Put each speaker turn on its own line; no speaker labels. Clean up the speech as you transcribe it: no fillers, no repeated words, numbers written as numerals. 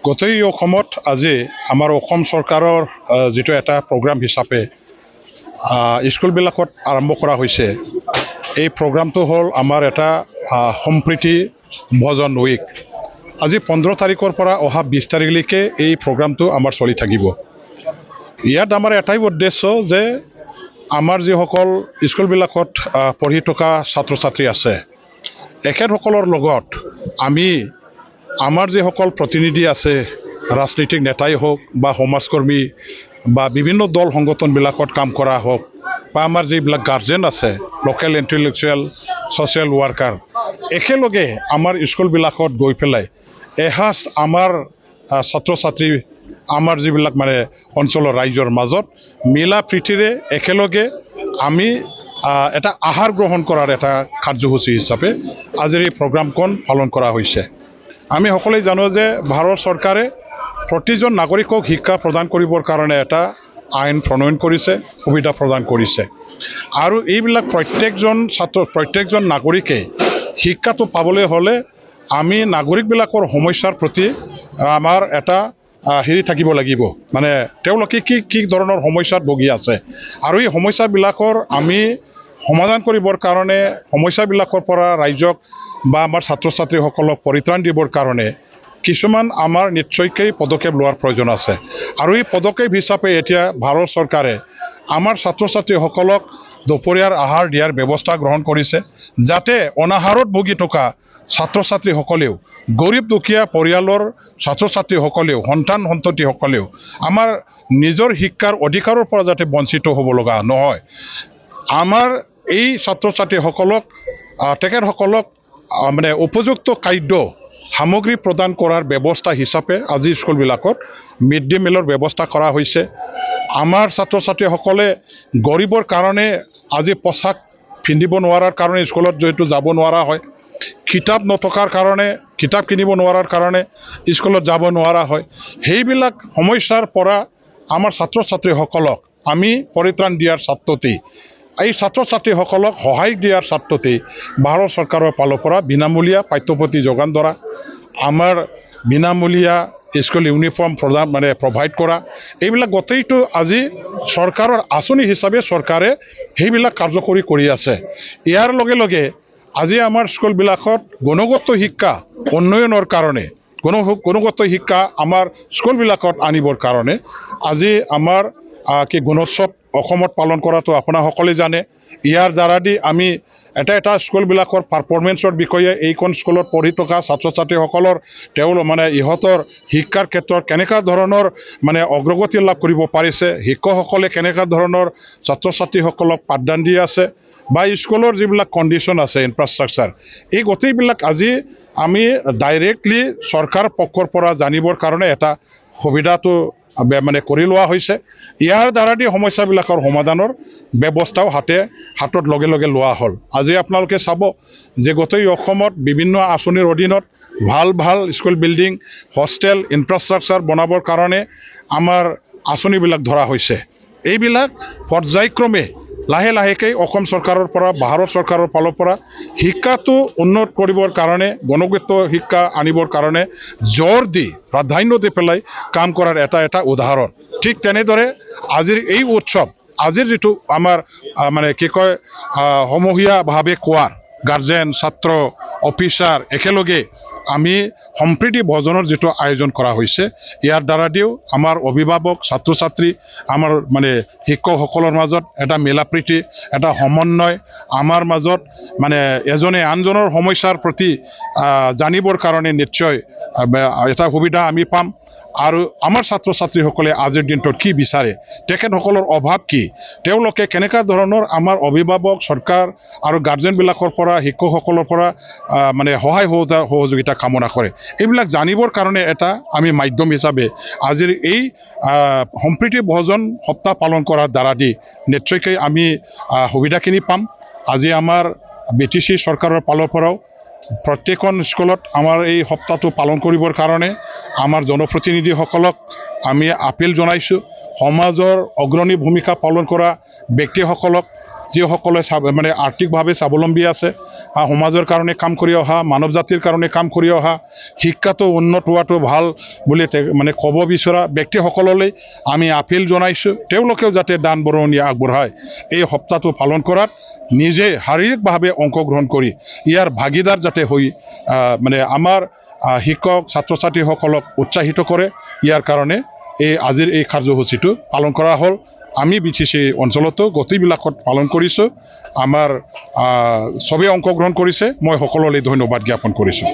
গোটেই অসমত আজি আমাৰ অসম চৰকাৰৰ যেটো এটা প্ৰগ্ৰাম হিচাপে স্কুলবিলাকত আৰম্ভ কৰা হৈছে। এই প্ৰগ্ৰামটো হ'ল আমাৰ এটা সম্প্ৰীতি ভজন উইক। আজি 15 তাৰিখৰ পৰা অহা 20 তাৰিখলৈকে এই প্ৰগ্ৰামটো আমাৰ চলি থাকিব। ইয়াত আমাৰ এটাই উদ্দেশ্য যে আমাৰ যিসকল স্কুলবিলাকত পঢ়ি থকা ছাত্ৰ ছাত্ৰী আছে এখেতসকলৰ লগত আমি আমাৰ যিসকল প্ৰতিনিধি আছে ৰাজনৈতিক নেতাই হওক বা সমাজকৰ্মী বা বিভিন্ন দল সংগঠনবিলাকত কাম কৰা হওক বা আমাৰ যিবিলাক গাৰ্জেন আছে লোকেল ইণ্টেলেকচুৱেল ছ'চিয়েল ৱাৰ্কাৰ একেলগে আমাৰ স্কুলবিলাকত গৈ পেলাই এসাঁজ আমাৰ ছাত্ৰ ছাত্ৰী আমাৰ যিবিলাক মানে অঞ্চলৰ ৰাইজৰ মাজত মিলা প্ৰীতিৰে একেলগে আমি এটা আহাৰ গ্ৰহণ কৰাৰ এটা কাৰ্যসূচী হিচাপে আজিৰ এই প্ৰগ্ৰামখন পালন কৰা হৈছে। আমি সকলোৱে জানো যে ভাৰত চৰকাৰে প্ৰতিজন নাগৰিকক শিক্ষা প্ৰদান কৰিবৰ কাৰণে এটা আইন প্ৰণয়ন কৰিছে, সুবিধা প্ৰদান কৰিছে। আৰু এইবিলাক প্ৰত্যেকজন নাগৰিকে শিক্ষাটো পাবলৈ হ'লে আমি নাগৰিকবিলাকৰ সমস্যাৰ প্ৰতি আমাৰ এটা থাকিব লাগিব, মানে তেওঁলোকে কি ধৰণৰ সমস্যাত ভুগি আছে আৰু এই সমস্যাবিলাকৰ আমি সমাধান কৰিবৰ কাৰণে সমস্যাবিলাকৰ পৰা ৰাইজক বা আমাৰ ছাত্ৰ ছাত্ৰীসকলক পৰিত্ৰাণ দিবৰ কাৰণে কিছুমান আমাৰ নিশ্চয়কৈ পদক্ষেপ লোৱাৰ প্ৰয়োজন আছে। আৰু এই পদক্ষেপ হিচাপে এতিয়া ভাৰত চৰকাৰে আমাৰ ছাত্ৰ ছাত্ৰীসকলক দুপৰীয়াৰ আহাৰ দিয়াৰ ব্যৱস্থা গ্ৰহণ কৰিছে, যাতে অনাহাৰত ভুগি থকা ছাত্ৰ ছাত্ৰীসকলেও গৰীব দুখীয়া পৰিয়ালৰ ছাত্ৰ ছাত্ৰীসকলেও সন্ততিসকলেও আমাৰ নিজৰ শিক্ষাৰ অধিকাৰৰ পৰা যাতে বঞ্চিত হ'ব লগা নহয়। আমাৰ এই ছাত্ৰ ছাত্ৰীসকলক তেখেতসকলক মানে উপযুক্ত খাদ্য সামগ্ৰী প্ৰদান কৰাৰ ব্যৱস্থা হিচাপে আজি স্কুলবিলাকত মিড ডে মিলৰ ব্যৱস্থা কৰা হৈছে। আমাৰ ছাত্ৰ ছাত্ৰীসকলে গৰীবৰ কাৰণে আজি পোছাক পিন্ধিব নোৱাৰাৰ কাৰণে স্কুলত যিহেতু যাব নোৱাৰা হয়, কিতাপ নথকাৰ কাৰণে কিতাপ কিনিব নোৱাৰাৰ কাৰণে স্কুলত যাব নোৱাৰা হয়। সেইবিলাক সমস্যাৰ পৰা আমাৰ ছাত্ৰ ছাত্ৰীসকলক আমি পৰিত্ৰাণ দিয়াৰ স্বাৰ্থতে এই ছাত্ৰ ছাত্ৰীসকলক সহায় দিয়াৰ স্বাৰ্থতে ভাৰত চৰকাৰৰ ফালৰ পৰা বিনামূলীয়া পাঠ্যপুথি যোগান ধৰা, আমাৰ বিনামূলীয়া স্কুল ইউনিফৰ্ম প্ৰভাইড কৰা, এইবিলাক গোটেইটো আজি চৰকাৰৰ আঁচনি হিচাপে চৰকাৰে সেইবিলাক কাৰ্যকৰী কৰি আছে। ইয়াৰ লগে লগে আজি আমাৰ স্কুলবিলাকত গুণগত শিক্ষা উন্নয়নৰ কাৰণে গুণগত শিক্ষা আমাৰ স্কুলবিলাকত আনিবৰ কাৰণে আজি আমাৰ গুণোৎসৱ অসমত পালন কৰাটো আপোনাসকলে জানে। ইয়াৰ দ্বাৰা দি আমি এটা স্কুলবিলাকৰ পাৰফৰ্মেঞ্চৰ বিষয়ে এইখন স্কুলত পঢ়ি থকা ছাত্ৰ ছাত্ৰীসকলৰ ইহঁতৰ শিক্ষাৰ ক্ষেত্ৰত কেনেকুৱা ধৰণৰ অগ্ৰগতি লাভ কৰিব পাৰিছে, শিক্ষকসকলে কেনেকুৱা ধৰণৰ ছাত্ৰ ছাত্ৰীসকলক পাঠদান দি আছে বা স্কুলৰ যিবিলাক কণ্ডিশ্যন আছে ইনফ্ৰাষ্ট্ৰাকচাৰ, এই গোটেইবিলাক আজি আমি ডাইৰেক্টলি চৰকাৰ পক্ষৰ পৰা জানিবৰ কাৰণে এটা সুবিধাটো কৰি লোৱা হৈছে। ইয়াৰ দ্বাৰা দি সমস্যাবিলাকৰ সমাধানৰ ব্যৱস্থাও হাতত লগে লগে লোৱা হ'ল। আজি আপোনালোকে চাব যে গোটেই অসমত বিভিন্ন আঁচনিৰ অধীনত ভাল স্কুল বিল্ডিং হোষ্টেল ইনফ্ৰাষ্ট্ৰাকচাৰ বনাবৰ কাৰণে আমাৰ আঁচনিবিলাক ধৰা হৈছে। এইবিলাক পৰ্যায়ক্ৰমে লাহে লাহেকৈ অসম চৰকাৰৰ পৰা ভাৰত চৰকাৰৰ ফালৰ পৰা শিক্ষাটো উন্নত কৰিবৰ কাৰণে গুণগত শিক্ষা আনিবৰ কাৰণে জোৰ দি প্ৰাধান্য দি পেলাই কাম কৰাৰ এটা উদাহৰণ। ঠিক তেনেদৰে আজিৰ এই উৎসৱ, আজিৰ যিটো আমাৰ সমূহীয়াভাৱে কোৱাৰ গাৰ্জেন ছাত্ৰ অফিচাৰ একেলগে আমি সম্প্ৰীতি ভোজনৰ যিটো আয়োজন কৰা হৈছে, ইয়াৰ দ্বাৰা দিও আমাৰ অভিভাৱক ছাত্ৰ ছাত্ৰী আমাৰ শিক্ষকসকলৰ মাজত এটা মিলা প্ৰীতি এটা সমন্বয়, আমাৰ মাজত এজনে আনজনৰ সমস্যাৰ প্ৰতি জানিবৰ কাৰণে নিশ্চয় এটা সুবিধা আমি পাম। আৰু আমাৰ ছাত্ৰ ছাত্ৰীসকলে আজিৰ দিনটোত কি বিচাৰে, তেখেতসকলৰ অভাৱ কি, তেওঁলোকে কেনেকুৱা ধৰণৰ আমাৰ অভিভাৱক চৰকাৰ আৰু গাৰ্জেনবিলাকৰ পৰা শিক্ষকসকলৰ পৰা সহায় সহযোগিতা কামনা কৰে, এইবিলাক জানিবৰ কাৰণে এটা আমি মাধ্যম হিচাপে আজিৰ এই সম্প্ৰীতি ভোজন সপ্তাহ পালন কৰাৰ দ্বাৰা দি নিশ্চয়কৈ আমি সুবিধাখিনি পাম। আজি আমাৰ BTC চৰকাৰৰ ফালৰ পৰাও প্ৰত্যেকখন স্কুলত আমাৰ এই সপ্তাহটো পালন কৰিবৰ কাৰণে আমাৰ জনপ্ৰতিনিধিসকলক আমি আপিল জনাইছোঁ। সমাজৰ অগ্ৰণী ভূমিকা পালন কৰা ব্যক্তিসকলক যিসকলে মানে আৰ্থিকভাৱে স্বাৱলম্বী আছে, সমাজৰ কাৰণে কাম কৰি অহা, মানৱ জাতিৰ কাৰণে কাম কৰি অহা, শিক্ষাটো উন্নত হোৱাটো ভাল বুলি মানে ক'ব বিচৰা ব্যক্তিসকললৈ আমি আপিল জনাইছোঁ, তেওঁলোকেও যাতে দান বৰঙণি আগবঢ়ায় এই সপ্তাহটো পালন কৰাত নিজে শাৰীৰিকভাৱে অংশগ্ৰহণ কৰি ইয়াৰ ভাগিদাৰ যাতে হৈ মানে আমাৰ শিক্ষক ছাত্ৰ ছাত্ৰীসকলক উৎসাহিত কৰে। ইয়াৰ কাৰণে আজিৰ এই কাৰ্যসূচীটো পালন কৰা হ'ল। আমি BTC অঞ্চলতো গোটেইবিলাকত পালন কৰিছোঁ। আমাৰ চবেই অংশগ্ৰহণ কৰিছে, মই সকলোলৈ ধন্যবাদ জ্ঞাপন কৰিছোঁ।